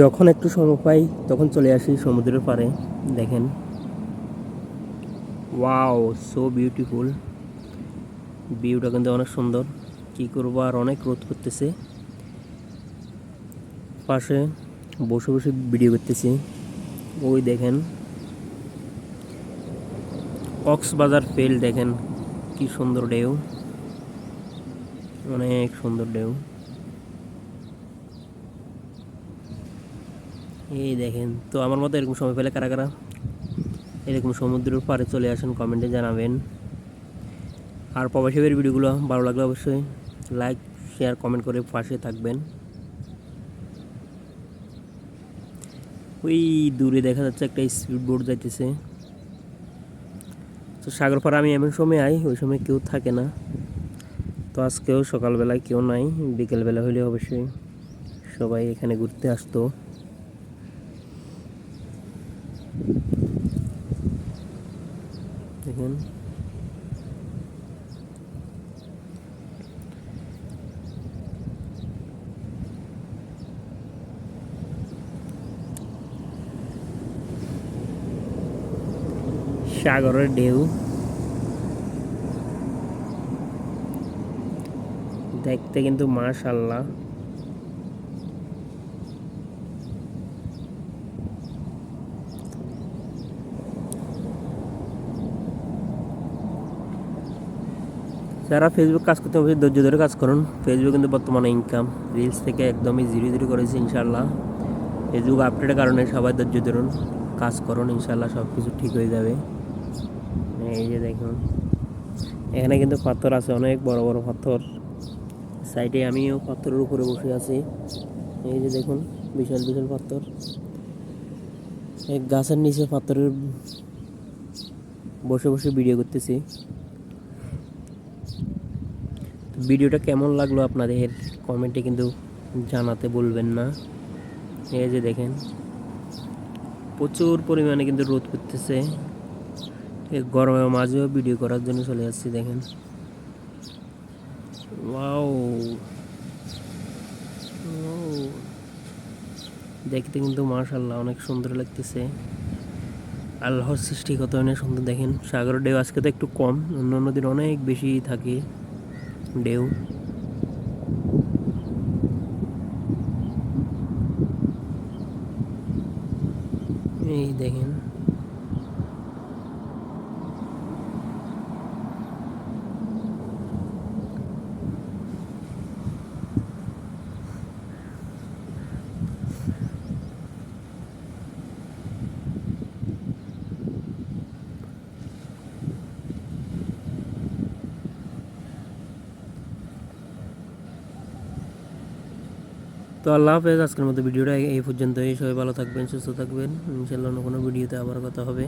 যখন একটু সময় পাই তখন চলে আসি সমুদ্রের পাড়ে। দেখেন, ওয়াও, সো বিউটিফুল। ভিউটা কিন্তু অনেক সুন্দর। কি করবো, আর অনেক রোদ করতেছে। পাশে বসে বসে ভিডিও করতেছি। ওই দেখেন, কক্সবাজার ফেল দেখেন, কি সুন্দর ঢেউ, অনেক সুন্দর ঢেউ। এই দেখেন, তো আমার মতো এরকম সময় পেলে কারা কারা এরকম সমুদ্রের পাড়ে চলে আসেন, কমেন্টে জানাবেন। আর প্রবাসী ভিডিওগুলো ভালো লাগলে অবশ্যই লাইক, শেয়ার, কমেন্ট করে পাশে থাকবেন। ওই দূরে দেখা যাচ্ছে একটা স্পিড বোট যাইতেছে। তো সাগর পাড়ে আমি এমন সময় আই, ওই সময় কেউ থাকে না। তো আজকেও সকালবেলায় কেউ নাই, বিকেলবেলা হলে অবশ্যই সবাই এখানে ঘুরতে আসতো। দেখেন, সাগরের ঢেউ দেখতে কিন্তু মাশাআল্লাহ। যারা ফেসবুক কাজ করতে হবে ধৈর্য ধরে কাজ করুন। ফেসবুক কিন্তু বর্তমানে ইনকাম, রিলস থেকে একদমই জিরো জিরো করেছে ইনশাল্লাহ। ফেসবুক আপডেটের কারণে সবাই ধৈর্য ধরুন, কাজ করুন, ইনশাল্লাহ সব কিছু ঠিক হয়ে যাবে। এই যে দেখুন, এখানে কিন্তু পাথর আছে, অনেক বড় বড় পাথর। সাইডে আমিও পাথরের উপরে বসে আছি। এই যে দেখুন, বিশাল বিশাল পাথর। এক গাছের নিচে পাথরের বসে বসে ভিডিও করতেছি। ভিডিওটা কেমন লাগলো আপনাদের কমেন্টে কিন্তু জানাতে বলবেন না। এই যে দেখেন, প্রচুর পরিমাণে কিন্তু রোদ করতেছে। এই গরমের মাঝেও ভিডিও করার জন্য চলে যাচ্ছি। দেখেন, ওয়াও, দেখতে কিন্তু মাশাআল্লাহ অনেক সুন্দর লাগতেছে। আল্লাহর সৃষ্টি কত অনেক সুন্দর। দেখেন, সাগরের ঢেউ আজকে তো একটু কম, অন্য অন্য দিন অনেক বেশি থাকে ঢেউ। এই দেখেন, তো আল্লাহ হাফেজ। আজকের মতো ভিডিওটা এই পর্যন্তই। সবাই ভালো থাকবেন, সুস্থ থাকবেন। ইনশাআল্লাহ অন্য কোনো ভিডিওতে আবার কথা হবে।